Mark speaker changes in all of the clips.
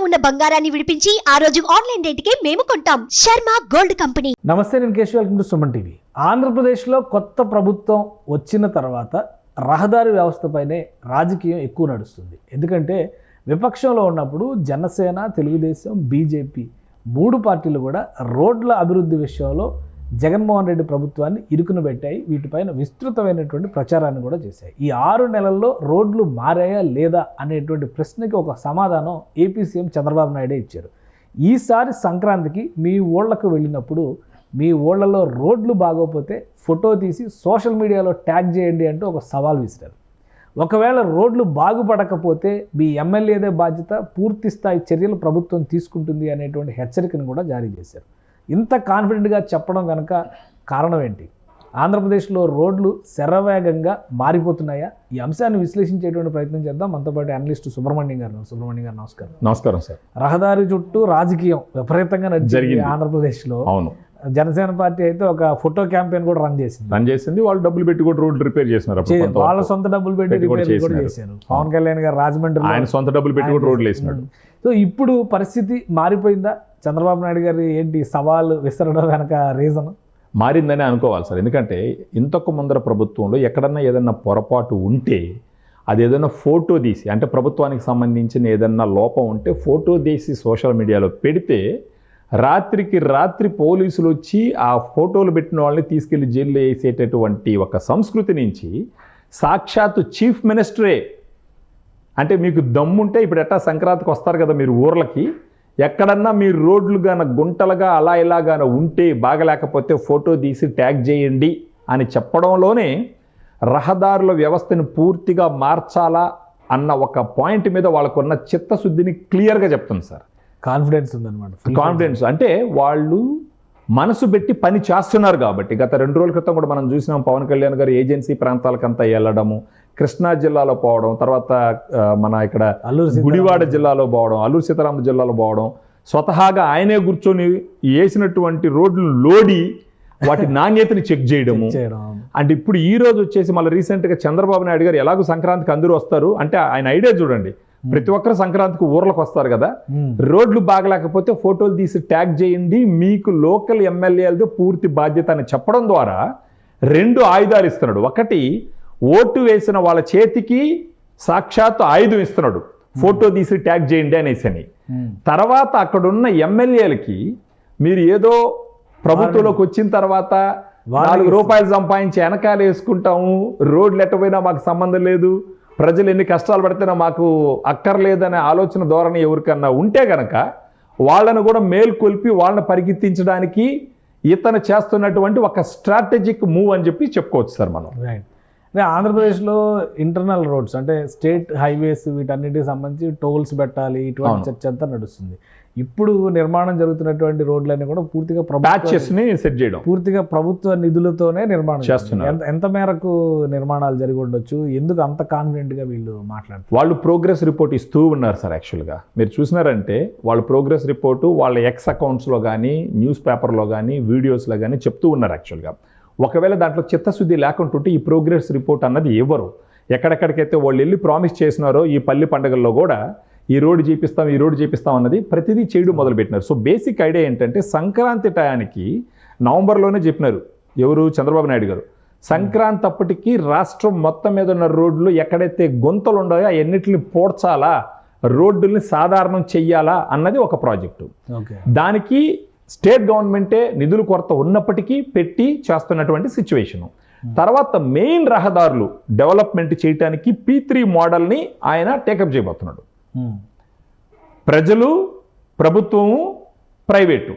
Speaker 1: ఉన్న బంగారాన్ని విడిపించి ఆ రోజు ఆన్లైన్ రేటుకే మేము కొంటాం. Sharma gold company.
Speaker 2: నమస్తే, నేను Keshav. Welcome to Suman TV. ఆంధ్రప్రదేశ్లో కొత్త ప్రభుత్వం వచ్చిన తర్వాత రహదారి వ్యవస్థపైనే రాజకీయం ఎక్కువ నడుస్తుంది. ఎందుకంటే విపక్షంలో ఉన్నప్పుడు జనసేన, తెలుగుదేశం, బీజేపీ 3 పార్టీలు కూడా రోడ్ల అభివృద్ధి విషయంలో జగన్మోహన్ రెడ్డి ప్రభుత్వాన్ని ఇరుకును పెట్టాయి. వీటిపైన విస్తృతమైనటువంటి ప్రచారాన్ని కూడా చేశాయి. ఈ 6 నెలల్లో రోడ్లు మారాయా లేదా అనేటువంటి ప్రశ్నకి ఒక సమాధానం ఏపీ సీఎం చంద్రబాబు నాయుడే ఇచ్చారు. ఈసారి సంక్రాంతికి మీ ఊళ్ళకు వెళ్ళినప్పుడు మీ ఊళ్ళలో రోడ్లు బాగోపోతే ఫోటో తీసి సోషల్ మీడియాలో ట్యాగ్ చేయండి అంటూ ఒక సవాల్ విసిరారు. ఒకవేళ రోడ్లు బాగుపడకపోతే మీ ఎమ్మెల్యేదే బాధ్యత, పూర్తి స్థాయి చర్యలు ప్రభుత్వం తీసుకుంటుంది అనేటువంటి హెచ్చరికను కూడా జారీ చేశారు. ఇంత కాన్ఫిడెంట్గా చెప్పడం వెనుక కారణం ఏంటి? ఆంధ్రప్రదేశ్లో రోడ్లు శరవేగంగా మారిపోతున్నాయా? ఈ అంశాన్ని విశ్లేషించేటువంటి ప్రయత్నం చేద్దాం. మనతో పాటు అనలిస్ట్ సుబ్రహ్మణ్యం గారు. నమస్కారం.
Speaker 3: నమస్కారం సార్.
Speaker 2: రహదారి చుట్టూ రాజకీయం విపరీతంగా జరిగింది ఆంధ్రప్రదేశ్లో.
Speaker 3: అవును,
Speaker 2: జనసేన పార్టీ అయితే ఒక ఫోటో క్యాంపెయిన్ కూడా రన్ చేసింది.
Speaker 3: వాళ్ళు డబ్బులు పెట్టి కూడా రోడ్లు రిపేర్ చేసినారు.
Speaker 2: వాళ్ళ సొంత డబ్బులు పెట్టి రిపేర్ కూడా చేశారు. పవన్ కళ్యాణ్ గారు రాజమండ్రి
Speaker 3: ఆయన సొంత డబ్బులు పెట్టి కూడా రోడ్లు వేసినాడు.
Speaker 2: సో ఇప్పుడు పరిస్థితి మారిపోయిందా? చంద్రబాబు నాయుడు గారు ఏంటి సవాల్ విసరడం వెనక రీజన్?
Speaker 3: మారిందని అనుకోవాలి సార్. ఎందుకంటే ఇంతకు ముందర ప్రభుత్వంలో ఎక్కడన్నా ఏదన్నా పొరపాటు ఉంటే అది ఏదైనా ఫోటో తీసి, అంటే ప్రభుత్వానికి సంబంధించిన ఏదన్నా లోపం ఉంటే ఫోటో తీసి సోషల్ మీడియాలో పెడితే రాత్రికి రాత్రి పోలీసులు వచ్చి ఆ ఫోటోలు పెట్టిన వాళ్ళని తీసుకెళ్లి జైల్లో వేసేటటువంటి ఒక సంస్కృతి నుంచి సాక్షాత్తు చీఫ్ మినిస్టరే, అంటే మీకు దమ్ముంటే ఇప్పుడు ఎట్టా సంక్రాంతికి వస్తారు కదా మీరు ఊర్లకి, ఎక్కడన్నా మీరు రోడ్లు గాన గుంటలుగా అలా ఇలాగాన ఉంటే బాగలేకపోతే ఫోటో తీసి ట్యాగ్ చేయండి అని చెప్పడంలోనే రహదారుల వ్యవస్థను పూర్తిగా మార్చాలా అన్న ఒక పాయింట్ మీద వాళ్ళకున్న చిత్తశుద్ధిని క్లియర్గా చెప్తుంది సార్.
Speaker 2: కాన్ఫిడెన్స్ ఉందన్నమాట.
Speaker 3: కాన్ఫిడెన్స్ అంటే వాళ్ళు మనసు పెట్టి పని చేస్తున్నారు కాబట్టి. గత 2 రోజుల క్రితం కూడా మనం చూసినాం, పవన్ కళ్యాణ్ గారు ఏజెన్సీ ప్రాంతాలకంతా వెళ్ళడము, కృష్ణా జిల్లాలో పోవడం, తర్వాత మన ఇక్కడ గుడివాడ జిల్లాలో పోవడం, అల్లూరు సీతారామ జిల్లాలో పోవడం, స్వతహాగా ఆయనే కూర్చొని వేసినటువంటి రోడ్లు లోడి వాటి నాణ్యతని చెక్ చేయడము. అంటే ఇప్పుడు ఈ రోజు వచ్చేసి మళ్ళీ రీసెంట్గా చంద్రబాబు నాయుడు గారు ఎలాగో సంక్రాంతికి అందరూ వస్తారు అంటే ఆయన ఐడియా చూడండి, ప్రతి ఒక్కరు సంక్రాంతికి ఊర్లకు వస్తారు కదా, రోడ్లు బాగలేకపోతే ఫోటోలు తీసి ట్యాగ్ చేయండి, మీకు లోకల్ ఎమ్మెల్యేలతో పూర్తి బాధ్యత అని చెప్పడం ద్వారా 2 ఆయుధాలు ఇస్తున్నాడు. ఒకటి, ఓటు వేసిన వాళ్ళ చేతికి సాక్షాత్తు ఆయుధం ఇస్తున్నాడు, ఫోటో తీసి ట్యాగ్ చేయండి అనేసి. తర్వాత అక్కడున్న ఎమ్మెల్యేలకి మీరు ఏదో ప్రభుత్వంలోకి వచ్చిన తర్వాత 4 రూపాయలు సంపాదించి వెనకాల వేసుకుంటాము, రోడ్లు ఎట్టపోయినా మాకు సంబంధం లేదు, ప్రజలు ఎన్ని కష్టాలు పడితేనా మాకు అక్కర్లేదనే ఆలోచన ధోరణి ఎవరికన్నా ఉంటే గనక వాళ్ళను కూడా మేల్కొల్పి వాళ్ళని పరిగెత్తించడానికి ఇతను చేస్తున్నటువంటి ఒక స్ట్రాటజిక్ మూవ్ అని చెప్పి చెప్పుకోవచ్చు సార్ మనం.
Speaker 2: రైట్. అంటే ఆంధ్రప్రదేశ్లో ఇంటర్నల్ రోడ్స్ అంటే స్టేట్ హైవేస్ వీటన్నిటికి సంబంధించి టోల్స్ పెట్టాలి, ఇటువంటి చర్చ అంతా నడుస్తుంది. ఇప్పుడు నిర్మాణం జరుగుతున్నటువంటి రోడ్లన్నీ కూడా పూర్తిగా
Speaker 3: సెట్ చేయడం,
Speaker 2: పూర్తిగా ప్రభుత్వ నిధులతోనే నిర్మాణం
Speaker 3: చేస్తున్నారు.
Speaker 2: ఎంత మేరకు నిర్మాణాలు జరిగి ఉండొచ్చు? ఎందుకు అంత కాన్ఫిడెంట్గా వీళ్ళు మాట్లాడుతున్నారు?
Speaker 3: వాళ్ళు ప్రోగ్రెస్ రిపోర్ట్ ఇస్తూ ఉన్నారు సార్. యాక్చువల్గా మీరు చూసినారంటే వాళ్ళు ప్రోగ్రెస్ రిపోర్టు వాళ్ళ ఎక్స్ అకౌంట్స్లో కానీ, న్యూస్ పేపర్లో కానీ, వీడియోస్లో కానీ చెప్తూ ఉన్నారు. యాక్చువల్గా ఒకవేళ దాంట్లో చిత్తశుద్ధి లేకుంటుంటే ఈ ప్రోగ్రెస్ రిపోర్ట్ అన్నది ఎవరు ఎక్కడెక్కడికైతే వాళ్ళు వెళ్ళి ప్రామిస్ చేసినారో ఈ పల్లి పండుగల్లో కూడా ఈ రోడ్డు చేపిస్తాం అన్నది ప్రతిదీ చేయడం మొదలుపెట్టినారు. సో బేసిక్ ఐడియా ఏంటంటే సంక్రాంతి టయానికి నవంబర్లోనే చెప్పినారు ఎవరు, చంద్రబాబు నాయుడు గారు, సంక్రాంతి అప్పటికి రాష్ట్రం మొత్తం మీద ఉన్న రోడ్లు ఎక్కడైతే గుంతలు ఉన్నాయో అవన్నిటిని పోడ్చాలా, రోడ్డుల్ని సాధారణం చెయ్యాలా అన్నది ఒక ప్రాజెక్టు. దానికి స్టేట్ గవర్నమెంటే నిధుల కొరత ఉన్నప్పటికీ పెట్టి చేస్తున్నటువంటి సిచ్యువేషను. తర్వాత మెయిన్ రహదారులు డెవలప్మెంట్ చేయడానికి P3 మోడల్ని ఆయన టేకప్ చేయబోతున్నాడు. ప్రజలు, ప్రభుత్వము, ప్రైవేటు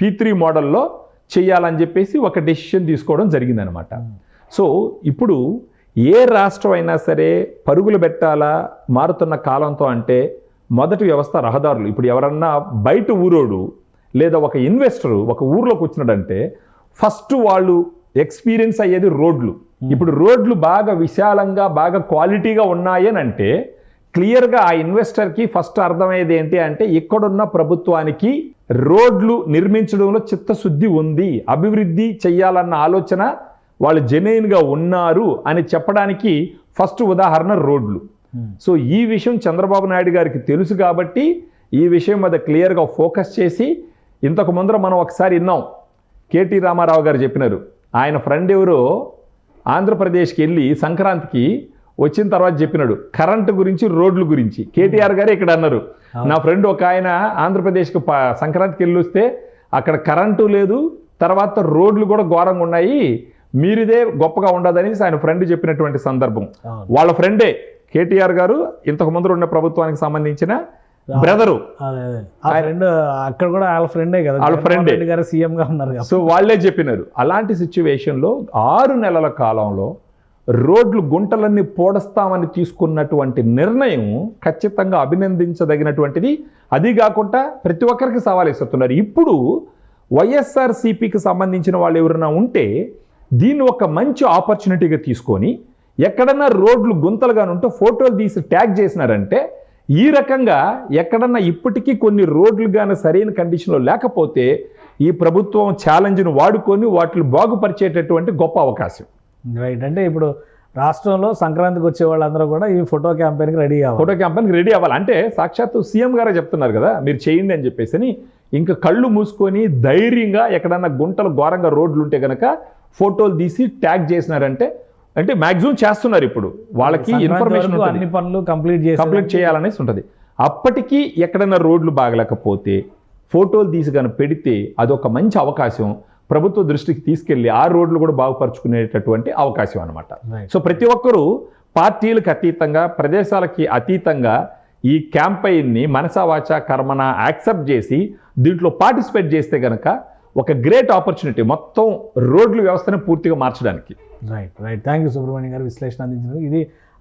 Speaker 3: P3 మోడల్లో చేయాలని చెప్పేసి ఒక డెసిషన్ తీసుకోవడం జరిగిందనమాట. సో ఇప్పుడు ఏ రాష్ట్రం అయినా సరే పరుగులు పెట్టాలా మారుతున్న కాలంతో అంటే మొదటి వ్యవస్థ రహదారులు. ఇప్పుడు ఎవరన్నా బయట ఊరోడు లేదా ఒక ఇన్వెస్టరు ఒక ఊర్లోకి వచ్చినాడంటే ఫస్ట్ వాళ్ళు ఎక్స్పీరియన్స్ అయ్యేది రోడ్లు. ఇప్పుడు రోడ్లు బాగా విశాలంగా బాగా క్వాలిటీగా ఉన్నాయని అంటే క్లియర్గా ఆ ఇన్వెస్టర్కి ఫస్ట్ అర్థమయ్యేది ఏంటి అంటే ఇక్కడున్న ప్రభుత్వానికి రోడ్లు నిర్మించడంలో చిత్తశుద్ధి ఉంది, అభివృద్ధి చెయ్యాలన్న ఆలోచన వాళ్ళు జెన్యూన్గా ఉన్నారు అని చెప్పడానికి ఫస్ట్ ఉదాహరణ రోడ్లు. సో ఈ విషయం చంద్రబాబు నాయుడు గారికి తెలుసు కాబట్టి ఈ విషయం మీద క్లియర్గా ఫోకస్ చేసి ఇంతకు ముందర మనం ఒకసారి విన్నాం, కేటీ రామారావు గారు చెప్పినారు, ఆయన ఫ్రెండ్ ఎవరో ఆంధ్రప్రదేశ్కి వెళ్ళి సంక్రాంతికి వచ్చిన తర్వాత చెప్పినాడు కరెంటు గురించి, రోడ్ల గురించి. కేటీఆర్ గారే ఇక్కడ అన్నారు, నా ఫ్రెండ్ ఒక ఆయన ఆంధ్రప్రదేశ్కి సంక్రాంతికి వెళ్ళి వస్తే అక్కడ కరెంటు లేదు, తర్వాత రోడ్లు కూడా ఘోరంగా ఉన్నాయి, మీరిదే గొప్పగా ఉండదని ఆయన ఫ్రెండ్ చెప్పినటువంటి సందర్భం. వాళ్ళ ఫ్రెండే కేటీఆర్ గారు ఇంతకు ముందు ఉన్న ప్రభుత్వానికి సంబంధించిన బ్రదరు.
Speaker 2: అక్కడ కూడా వాళ్ళ ఫ్రెండే కదా,
Speaker 3: వాళ్ళ ఫ్రెండే
Speaker 2: గారు సీఎం గా ఉన్నారు.
Speaker 3: సో వాళ్ళే చెప్పినారు అలాంటి సిచ్యువేషన్లో 6 నెలల కాలంలో రోడ్లు గుంటలన్నీ పోడస్తామని తీసుకున్నటువంటి నిర్ణయం ఖచ్చితంగా అభినందించదగినటువంటిది. అది కాకుండా ప్రతి ఒక్కరికి సవాల్ ఇస్తున్నారు. ఇప్పుడు వైఎస్ఆర్సీపీకి సంబంధించిన వాళ్ళు ఎవరైనా ఉంటే దీన్ని ఒక మంచి ఆపర్చునిటీగా తీసుకొని ఎక్కడన్నా రోడ్లు గుంతలుగా ఉంటే ఫోటోలు తీసి ట్యాగ్ చేసినారంటే, ఈ రకంగా ఎక్కడన్నా ఇప్పటికీ కొన్ని రోడ్లు కానీ సరైన కండిషన్లో లేకపోతే ఈ ప్రభుత్వం ఛాలెంజ్ను వాడుకొని వాటిని బాగుపరిచేటటువంటి గొప్ప అవకాశం.
Speaker 2: రైట్. అంటే ఇప్పుడు రాష్ట్రంలో సంక్రాంతికి వచ్చే వాళ్ళందరూ కూడా ఈ ఫోటో క్యాంపెయిన్కి రెడీ అవ్వాలి.
Speaker 3: ఫోటో క్యాంపెయిన్కి రెడీ అవ్వాలి. అంటే సాక్షాత్తు సీఎం గారే చెప్తున్నారు కదా, మీరు చేయండి అని చెప్పేసి. ఇంకా కళ్ళు మూసుకొని ధైర్యంగా ఎక్కడన్నా గుంటలు ఘోరంగా రోడ్లు ఉంటే కనుక ఫోటోలు తీసి ట్యాగ్ చేసినారంటే, అంటే మ్యాక్సిమం చేస్తున్నారు ఇప్పుడు. వాళ్ళకి ఇన్ఫర్మేషన్
Speaker 2: అన్ని పనులు కంప్లీట్
Speaker 3: చేయాలనేసి ఉంటుంది. అప్పటికీ ఎక్కడన్నా రోడ్లు బాగలేకపోతే ఫోటోలు తీసి కానీ పెడితే అదొక మంచి అవకాశం ప్రభుత్వ దృష్టికి తీసుకెళ్లి ఆ రోడ్లు కూడా బాగుపరుచుకునేటటువంటి అవకాశం అనమాట. సో ప్రతి ఒక్కరూ పార్టీలకు అతీతంగా, ప్రదేశాలకి అతీతంగా ఈ క్యాంపెయిన్ని మనసా వాచా కర్మన యాక్సెప్ట్ చేసి దీంట్లో పార్టిసిపేట్ చేస్తే కనుక ఒక గ్రేట్ ఆపర్చునిటీ మొత్తం రోడ్ల వ్యవస్థను పూర్తిగా మార్చడానికి.
Speaker 2: రైట్. థ్యాంక్ యూ సుబ్రహ్మణ్యం గారు విశ్లేషణ అందించినందుకు. ఇది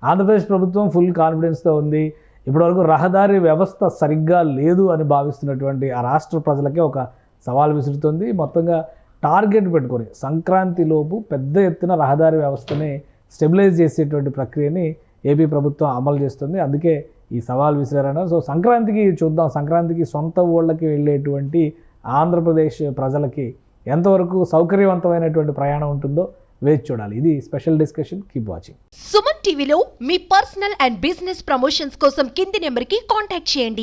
Speaker 2: ఆంధ్రప్రదేశ్ ప్రభుత్వం ఫుల్ కాన్ఫిడెన్స్తో ఉంది. ఇప్పటివరకు రహదారి వ్యవస్థ సరిగ్గా లేదు అని భావిస్తున్నటువంటి ఆ రాష్ట్ర ప్రజలకే ఒక సవాల్ విసురుతుంది. మొత్తంగా టార్గెట్ పెట్టుకొని సంక్రాంతిలోపు పెద్ద ఎత్తున రహదారి వ్యవస్థని స్టెబిలైజ్ చేసేటువంటి ప్రక్రియని ఏపీ ప్రభుత్వం అమలు చేస్తుంది. అందుకే ఈ సవాల్ విసిరారన్నారు. సో సంక్రాంతికి చూద్దాం, సంక్రాంతికి సొంత ఊళ్ళకి వెళ్ళేటువంటి ఆంధ్రప్రదేశ్ ప్రజలకి ఎంతవరకు సౌకర్యవంతమైనటువంటి ప్రయాణం ఉంటుందో వేచి చూడాలి. ఇది special discussion. Keep watching.
Speaker 1: Suman టీవీలో మీ పర్సనల్ అండ్ బిజినెస్ ప్రమోషన్స్ కోసం కింది నెంబర్కి కాంటాక్ట్ చేయండి.